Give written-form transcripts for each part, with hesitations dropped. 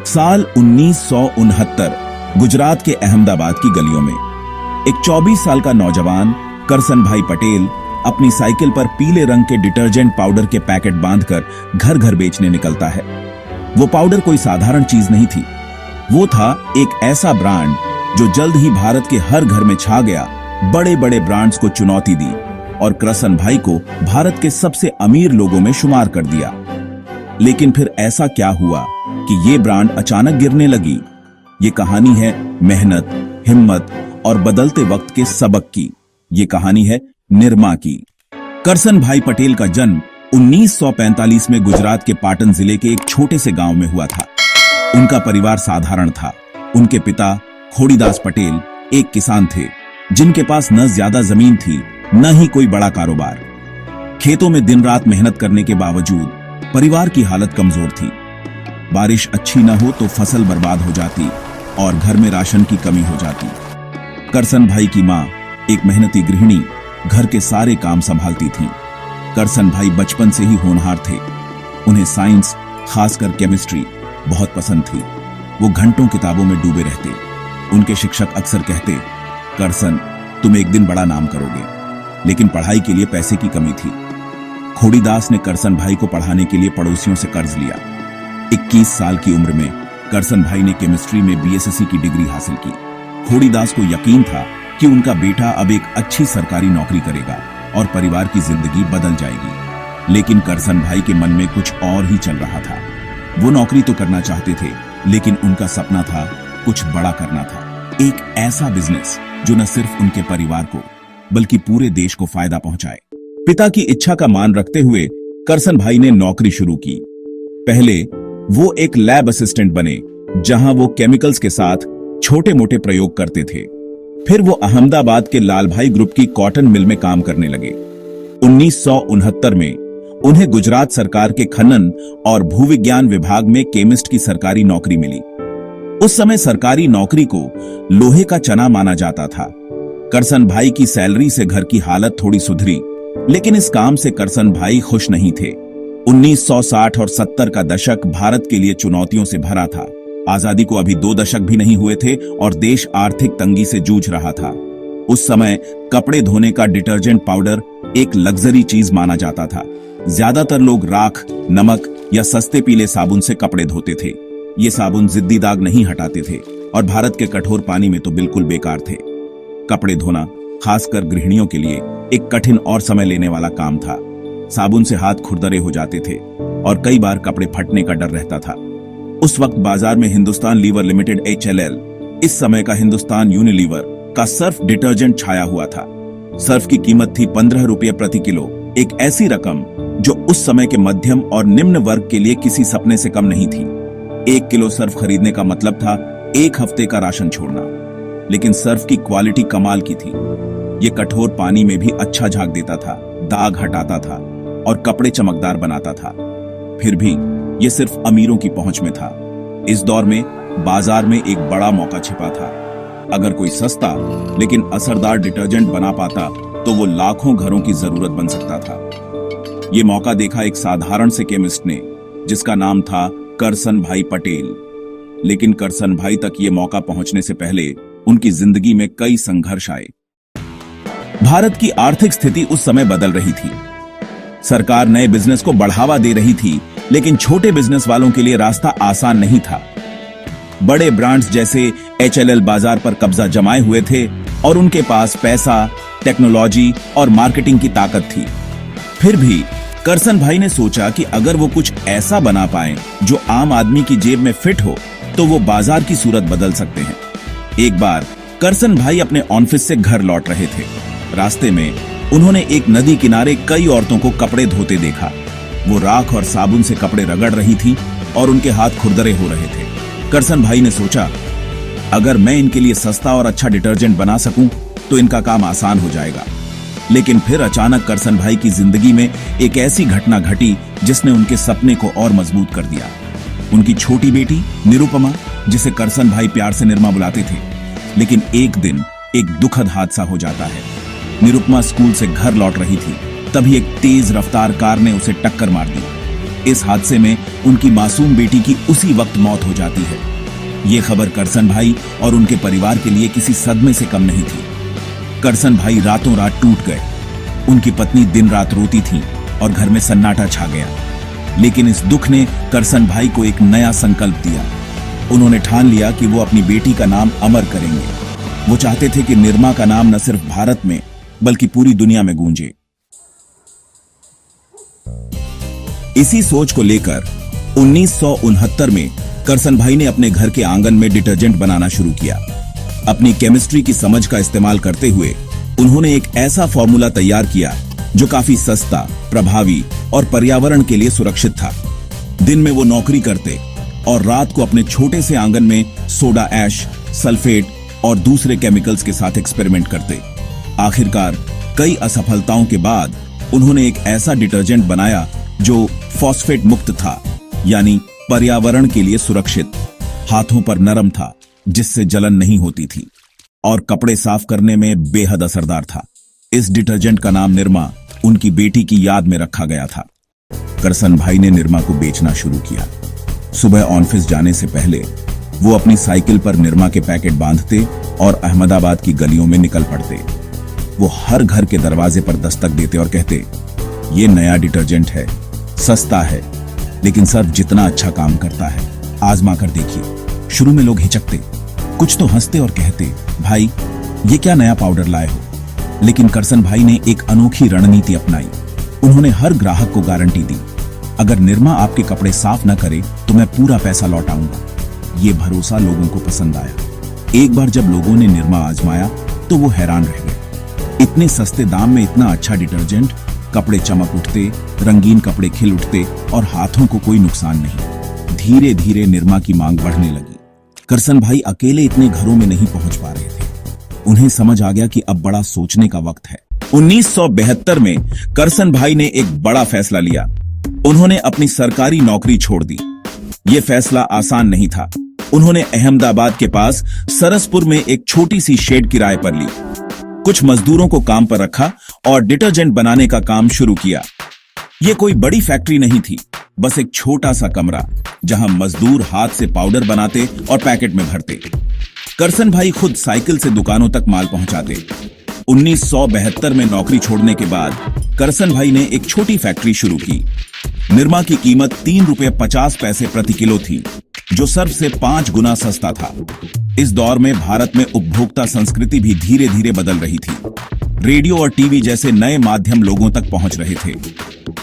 साल 1969 गुजरात के अहमदाबाद की गलियों में एक 24 साल का नौजवान करसन भाई पटेल अपनी साइकिल पर पीले रंग के डिटर्जेंट पाउडर के पैकेट बांधकर घर घर बेचने निकलता है। वो पाउडर कोई साधारण चीज नहीं थी, वो था एक ऐसा ब्रांड जो जल्द ही भारत के हर घर में छा गया, बड़े बड़े ब्रांड्स को चुनौती दी और करसन भाई को भारत के सबसे अमीर लोगों में शुमार कर दिया। लेकिन फिर ऐसा क्या हुआ कि ये ब्रांड अचानक गिरने लगी? ये कहानी है मेहनत, हिम्मत और बदलते वक्त के सबक की। ये कहानी है निरमा की। करसन भाई पटेल का जन्म 1945 में गुजरात के पाटन जिले के एक छोटे से गांव में हुआ था। उनका परिवार साधारण था। उनके पिता खोड़ीदास पटेल एक किसान थे, जिनके पास न ज्यादा जमीन थी न ही कोई बड़ा कारोबार। खेतों में दिन रात मेहनत करने के बावजूद परिवार की हालत कमजोर थी। बारिश अच्छी न हो तो फसल बर्बाद हो जाती और घर में राशन की कमी हो जाती। करसन भाई की मां एक मेहनती गृहिणी घर के सारे काम संभालती थीं। करसन भाई बचपन से ही होनहार थे। उन्हें साइंस, खासकर केमिस्ट्री बहुत पसंद थी। वो घंटों किताबों में डूबे रहते। उनके शिक्षक अक्सर कहते, करसन तुम एक दिन बड़ा नाम करोगे। लेकिन पढ़ाई के लिए पैसे की कमी थी। खोड़ीदास ने करसन भाई को पढ़ाने के लिए पड़ोसियों से कर्ज लिया। 21 साल की उम्र में करसन भाई ने केमिस्ट्री में बीएससी की डिग्री हासिल की। खोड़ीदास को यकीन था कि उनका बेटा अब एक अच्छी सरकारी नौकरी करेगा और परिवार की जिंदगी बदल जाएगी। लेकिन करसन भाई के मन में कुछ और ही चल रहा था। वो नौकरी तो करना चाहते थे, लेकिन उनका सपना था कुछ बड़ा करना था। एक ऐसा बिजनेस जो न सिर्फ उनके परिवार को बल्कि पूरे देश को फायदा पहुंचाए। पिता की इच्छा का मान रखते हुए करसन भाई ने नौकरी शुरू की। पहले वो एक लैब असिस्टेंट बने, जहां वो केमिकल्स के साथ छोटे मोटे प्रयोग करते थे। फिर वो अहमदाबाद के लाल भाई ग्रुप की कॉटन मिल में काम करने लगे। 1969 में उन्हें गुजरात सरकार के खनन और भूविज्ञान विभाग में केमिस्ट की सरकारी नौकरी मिली। उस समय सरकारी नौकरी को लोहे का चना माना जाता था। करसन भाई की सैलरी से घर की हालत थोड़ी सुधरी, लेकिन इस काम से करसन भाई खुश नहीं थे। 1960 और 70 का दशक भारत के लिए चुनौतियों से भरा था। आजादी को अभी 2 दशक भी नहीं हुए थे और देश आर्थिक तंगी से जूझ रहा था। उस समय कपड़े धोने का डिटर्जेंट पाउडर एक लग्जरी चीज माना जाता था। ज्यादातर लोग राख, नमक या सस्ते पीले साबुन से कपड़े धोते थे। ये साबुन जिद्दी दाग नहीं हटाते थे और भारत के कठोर पानी में तो बिल्कुल बेकार थे। कपड़े धोना खासकर गृहिणियों के लिए एक कठिन और समय लेने वाला काम था। साबुन से हाथ खुरदरे हो जाते थे और कई बार कपड़े फटने का डर रहता था। उस वक्त बाजार में हिंदुस्तान लीवर लिमिटेड HLL, इस समय का हिंदुस्तान यूनिलीवर का सर्फ डिटर्जेंट छाया हुआ था। सर्फ की कीमत थी 15 रुपये प्रति किलो, एक ऐसी रकम जो उस समय के मध्यम और निम्न वर्ग के लिए किसी सपने से कम नहीं थी। 1 किलो सर्फ खरीदने का मतलब था 1 हफ्ते का राशन छोड़ना। लेकिन सर्फ की क्वालिटी कमाल की थी। ये कठोर पानी में भी अच्छा झाग देता था, दाग हटाता था और कपड़े चमकदार बनाता था। फिर भी ये सिर्फ अमीरों की पहुंच में था। इस दौर में बाजार में एक बड़ा मौका छिपा था। अगर कोई सस्ता लेकिन असरदार डिटर्जेंट बना पाता तो वो लाखों घरों की जरूरत बन सकता था। ये मौका देखा एक साधारण से केमिस्ट ने, जिसका नाम था करसन भाई पटेल। लेकिन करसन भाई तक ये मौका पहुंचने से पहले उनकी जिंदगी में कई संघर्ष आए। भारत की आर्थिक स्थिति उस समय बदल रही थी। सरकार नए बिजनेस को बढ़ावा दे रही थी, लेकिन छोटे बिजनेस वालों के लिए रास्ता आसान नहीं था। बड़े ब्रांड्स जैसे HLL बाजार पर कब्जा जमाए हुए थे और उनके पास पैसा, टेक्नोलॉजी और मार्केटिंग की ताकत थी। फिर भी करसन भाई ने सोचा कि अगर वो कुछ ऐसा बना पाए जो आम आदमी की जेब में फिट हो, तो वो बाजार की सूरत बदल सकते हैं। एक बार करसन भाई अपने ऑफिस से घर लौट रहे थे। रास्ते में उन्होंने एक नदी किनारे कई औरतों को कपड़े धोते देखा। वो राख और साबुन से कपड़े रगड़ रही थी और उनके हाथ खुरदरे हो रहे थे। करसन भाई ने सोचा, अगर मैं इनके लिए सस्ता और अच्छा डिटर्जेंट बना सकूं तो इनका काम आसान हो जाएगा। लेकिन फिर अचानक करसन भाई की जिंदगी में एक ऐसी घटना घटी जिसने उनके सपने को और मजबूत कर दिया। उनकी छोटी बेटी निरुपमा, जिसे करसन भाई प्यार से निरमा बुलाते थे, लेकिन एक दिन एक दुखद हादसा हो जाता है। निरुपमा स्कूल से घर लौट रही थी, तभी एक तेज रफ्तार कार ने उसे टक्कर मार दी। इस हादसे में उनकी मासूम बेटी की उसी वक्त मौत हो जाती है। ये खबर करसन भाई और उनके परिवार के लिए किसी सदमे से कम नहीं थी। करसन भाई रातों रात टूट गए। उनकी पत्नी दिन रात रोती थी और घर में सन्नाटा छा गया। लेकिन इस दुख ने करसन भाई को एक नया संकल्प दिया। उन्होंने ठान लिया कि वो अपनी बेटी का नाम अमर करेंगे। वो चाहते थे कि निर्मा का नाम न सिर्फ भारत में बल्कि पूरी दुनिया में गूंजे। इसी सोच को लेकर 1969 में करसन भाई ने अपने घर के आंगन में डिटर्जेंट बनाना शुरू किया। अपनी केमिस्ट्री की समझ का इस्तेमाल करते हुए उन्होंने एक ऐसा फॉर्मूला तैयार किया जो काफी सस्ता, प्रभावी और पर्यावरण के लिए सुरक्षित था। दिन में वो नौकरी करते और रात को अपने छोटे से आंगन में सोडा ऐश, सल्फेट और दूसरे केमिकल्स के साथ एक्सपेरिमेंट करते। आखिरकार कई असफलताओं के बाद उन्होंने एक ऐसा डिटर्जेंट बनाया जो फॉस्फेट मुक्त था, यानी पर्यावरण के लिए सुरक्षित, हाथों पर नरम था जिससे जलन नहीं होती थी और कपड़े साफ करने में बेहद असरदार था। इस डिटर्जेंट का नाम निर्मा उनकी बेटी की याद में रखा गया था। करसन भाई ने निर्मा को बेचना शुरू किया। सुबह ऑफिस जाने से पहले वो अपनी साइकिल पर निर्मा के पैकेट बांधते और अहमदाबाद की गलियों में निकल पड़ते। वो हर घर के दरवाजे पर दस्तक देते और कहते, ये नया डिटर्जेंट है, सस्ता है, लेकिन सिर्फ जितना अच्छा काम करता है, आजमा कर देखिए। शुरू में लोग हिचकते, कुछ तो हंसते और कहते, भाई ये क्या नया पाउडर लाए हो। लेकिन करसन भाई ने एक अनोखी रणनीति अपनाई। उन्होंने हर ग्राहक को गारंटी दी, अगर निर्मा आपके कपड़े साफ न करे तो मैं पूरा पैसा लौटाऊंगा। ये भरोसा लोगों को पसंद आया। एक बार जब लोगों ने निर्मा आजमाया तो वो हैरान रह गए। इतने सस्ते दाम में इतना अच्छा डिटर्जेंट, कपड़े चमक उठते, रंगीन कपड़े खिल उठते और हाथों को कोई नुकसान नहीं। धीरे धीरे निर्मा की मांग बढ़ने लगी। करसन भाई अकेले इतने घरों में नहीं पहुंच पा रहे थे। उन्हें समझ आ गया कि अब बड़ा सोचने का वक्त है। 1972 में करसन भाई ने एक बड़ा फैसला लिया। उन्होंने अपनी सरकारी नौकरी छोड़ दी। यह फैसला आसान नहीं था। उन्होंने अहमदाबाद के पास सरसपुर में एक छोटी सी शेड किराए पर ली। कुछ मजदूरों को काम पर रखा और डिटर्जेंट बनाने का काम शुरू किया। यह कोई बड़ी फैक्ट्री नहीं थी, बस एक छोटा सा कमरा जहां मजदूर हाथ से पाउडर बनाते और पैकेट में भरते। करसन भाई खुद साइकिल से दुकानों तक माल पहुंचाते। 1972 में नौकरी छोड़ने के बाद करसन भाई ने एक छोटी फैक्ट्री शुरू की। निर्मा की कीमत 3 रुपये 50 पैसे प्रति किलो थी, जो सर्फ से 5 गुना सस्ता था। इस दौर में भारत में उपभोक्ता संस्कृति भी धीरे धीरे बदल रही थी। रेडियो और टीवी जैसे नए माध्यम लोगों तक पहुंच रहे थे।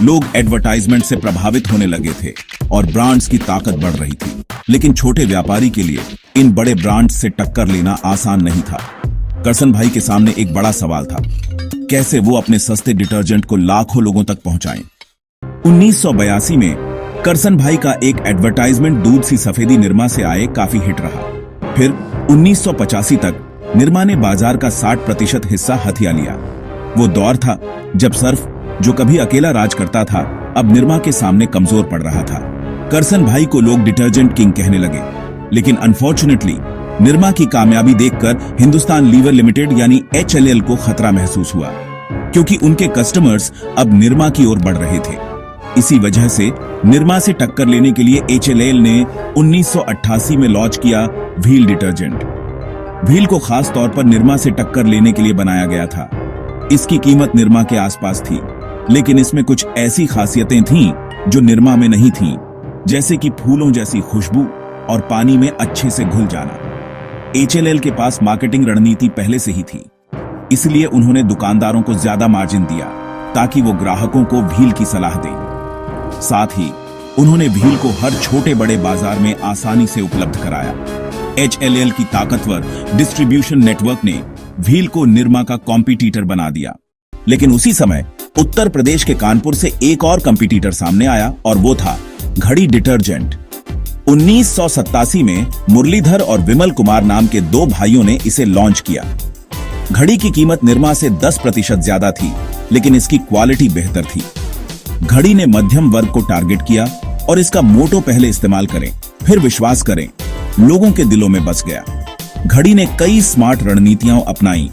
लोग एडवर्टाइजमेंट से प्रभावित होने लगे थे और ब्रांड्स की ताकत बढ़ रही थी। लेकिन छोटे व्यापारी के लिए इन बड़े ब्रांड्स से टक्कर लेना आसान नहीं था। करसन भाई के सामने एक बड़ा सवाल था, कैसे वो अपने सस्ते डिटर्जेंट को लाखों लोगों तक पहुंचाएं। 1982 में करसन भाई का एक एडवर्टाइजमेंट दूध सी सफेदी निर्मा से आए काफी हिट रहा। फिर 1985 तक निर्मा ने बाजार का 60% हिस्सा हथिया लिया। वो दौर था जब सर्फ, जो कभी अकेला राज करता था, अब निर्मा के सामने कमजोर पड़ रहा था। करसन भाई को लोग डिटर्जेंट किंग कहने लगे। लेकिन अनफॉर्चुनेटली निर्मा की कामयाबी देखकर हिंदुस्तान लीवर लिमिटेड यानी HLL को खतरा महसूस हुआ, क्योंकि उनके कस्टमर्स अब निर्मा की ओर बढ़ रहे थे। इसी वजह से निर्मा से टक्कर लेने के लिए HLL ने 1988 में लॉन्च किया व्हील डिटर्जेंट। व्हील को खास तौर पर निर्मा से टक्कर लेने के लिए बनाया गया था। इसकी कीमत निर्मा के आसपास थी, लेकिन इसमें कुछ ऐसी खासियतें थीं जो निर्मा में नहीं थीं, जैसे कि फूलों जैसी खुशबू और पानी में अच्छे से घुल जाना। HLL के पास मार्केटिंग रणनीति पहले से ही थी, इसलिए उन्होंने दुकानदारों को ज्यादा मार्जिन दिया ताकि वो ग्राहकों को व्हील की सलाह दें। साथ ही उन्होंने व्हील को हर छोटे बड़े बाजार में आसानी से उपलब्ध कराया। HLL की ताकतवर डिस्ट्रीब्यूशन नेटवर्क ने व्हील को निर्मा का कॉम्पिटिटर बना दिया। लेकिन उसी समय उत्तर प्रदेश के कानपुर से एक और कॉम्पिटिटर सामने आया और वो था घड़ी डिटर्जेंट। 1987 में मुरलीधर और विमल कुमार नाम के 2 भाइयों ने इसे लॉन्च किया। घड़ी की कीमत निर्मा से 10% ज्यादा थी, लेकिन इसकी क्वालिटी बेहतर थी। घड़ी ने मध्यम वर्ग को टारगेट किया और इसका मोटो पहले इस्तेमाल करें, फिर विश्वास करें, लोगों के दिलों में बस गया। घड़ी ने कई स्मार्ट रणनीतियां अपनाई।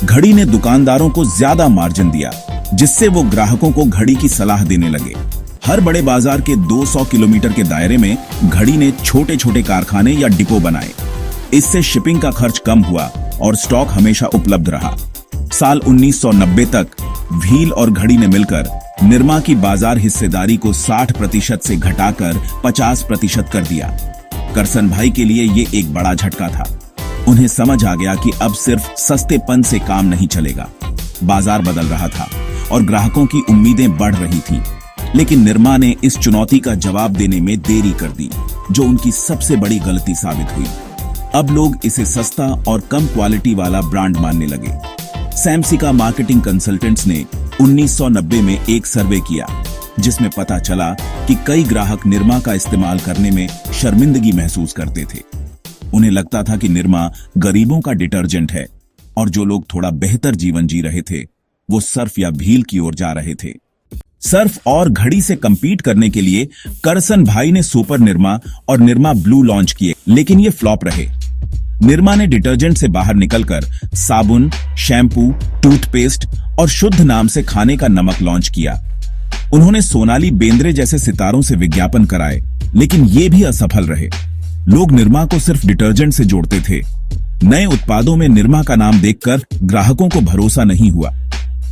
घड़ी ने दुकानदारों को ज्यादा मार्जिन दिया, जिससे वो ग्राहकों को घड़ी की सलाह देने लगे। हर बड़े बाजार के 200 किलोमीटर के दायरे में घड़ी ने छोटे छोटे कारखाने या डिपो बनाए। इससे शिपिंग का खर्च कम हुआ और स्टॉक हमेशा उपलब्ध रहा। साल 1990 तक व्हील और घड़ी ने मिलकर निरमा की बाजार हिस्सेदारी को 60% से घटाकर 50% कर दिया। करसन भाई के लिए ये एक बड़ा झटका था। उन्हें समझ आ गया कि अब सिर्फ सस्तेपन से काम नहीं चलेगा। बाजार बदल रहा था और ग्राहकों की उम्मीदें बढ़ रही थी। लेकिन निरमा ने इस चुनौती का जवाब देने में देरी कर दी, जो उनकी सबसे बड़ी गलती साबित हुई। अब लोग इसे सस्ता और कम क्वालिटी वाला ब्रांड मानने लगे। सैमसिका मार्केटिंग कंसल्टेंट्स ने 1990 में एक सर्वे किया, जिसमें पता चला कि कई ग्राहक निरमा का इस्तेमाल करने में शर्मिंदगी महसूस करते थे। उन्हें लगता था कि निरमा गरीबों का डिटर्जेंट है और जो लोग थोड़ा बेहतर जीवन जी रहे थे वो सर्फ या व्हील की ओर जा रहे थे। सर्फ और घड़ी से कंपीट करने के लिए करसन भाई ने सुपर निरमा और निरमा ब्लू लॉन्च किए, लेकिन ये फ्लॉप रहे। निरमा ने डिटर्जेंट से बाहर निकलकर साबुन, शैम्पू, टूथपेस्ट और शुद्ध नाम से खाने का नमक लॉन्च किया। उन्होंने सोनाली बेंद्रे जैसे सितारों से विज्ञापन कराए, लेकिन ये भी असफल रहे। लोग निरमा को सिर्फ डिटर्जेंट से जोड़ते थे। नए उत्पादों में निरमा का नाम देखकर ग्राहकों को भरोसा नहीं हुआ।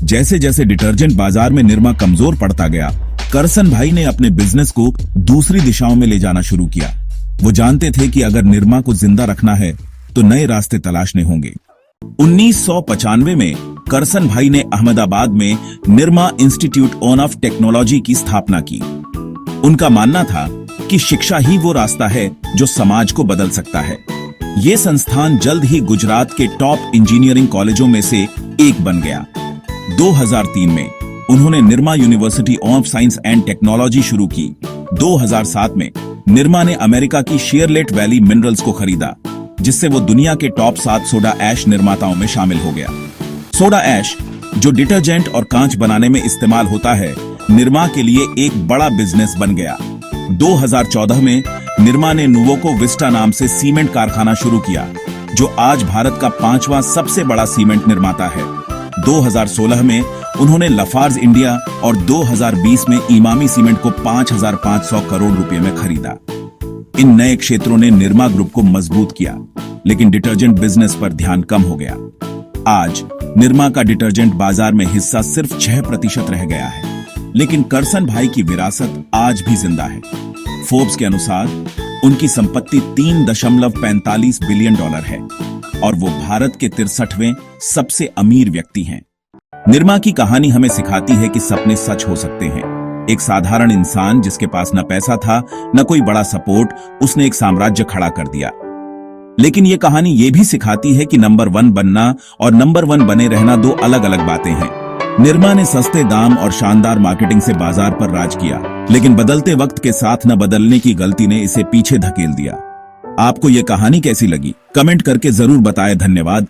जैसे जैसे डिटर्जेंट बाजार में निरमा कमजोर पड़ता गया, करसन भाई ने अपने बिजनेस को दूसरी दिशाओं में ले जाना शुरू किया। वो जानते थे कि अगर निरमा को जिंदा रखना है तो नए रास्ते तलाशने होंगे। 1995 में करसन भाई ने अहमदाबाद में निरमा इंस्टीट्यूट ऑफ टेक्नोलॉजी की स्थापना की। उनका मानना था कि शिक्षा ही वो रास्ता है जो समाज को बदल सकता है। ये संस्थान जल्द ही गुजरात के टॉप इंजीनियरिंग कॉलेजों में से एक बन गया। 2003 में उन्होंने Nirma university of science and technology शुरू की। 2007 में निरमा ने अमेरिका की शेयरलेट वैली मिनरल्स को खरीदा, जिससे वो दुनिया के टॉप 7 सोडा ऐश निर्माताओं में शामिल हो गया। सोडा ऐश, जो डिटर्जेंट और कांच बनाने में इस्तेमाल होता है, निरमा के लिए एक बड़ा बिजनेस बन गया। 2014 में निरमा ने नुवोको विस्टा नाम से सीमेंट कारखाना शुरू किया, जो आज भारत का 5वां सबसे बड़ा सीमेंट निर्माता है। 2016 में उन्होंने लफार्ज इंडिया और 2020 में इमामी सीमेंट को 5,500 करोड़ रुपए में खरीदा। इन नए क्षेत्रों ने निरमा ग्रुप को मजबूत किया, लेकिन डिटर्जेंट बिजनेस पर ध्यान कम हो गया। आज निरमा का डिटर्जेंट बाजार में हिस्सा सिर्फ 6% रह गया है, लेकिन करसन भाई की विरासत आज भी जिंदा है। फोर्ब्स के अनुसार उनकी संपत्ति $3.45 बिलियन है और वो भारत के 63वें सबसे अमीर व्यक्ति हैं। निरमा की कहानी हमें सिखाती है कि सपने सच हो सकते हैं। एक साधारण इंसान जिसके पास न पैसा था न कोई बड़ा सपोर्ट, उसने एक साम्राज्य खड़ा कर दिया। लेकिन ये कहानी ये भी सिखाती है कि नंबर 1 बनना और नंबर 1 बने रहना दो अलग अलग बातें हैं। निरमा ने सस्ते दाम और शानदार मार्केटिंग से बाजार पर राज किया, लेकिन बदलते वक्त के साथ न बदलने की गलती ने इसे पीछे धकेल दिया। आपको ये कहानी कैसी लगी? कमेंट करके जरूर बताएं। धन्यवाद।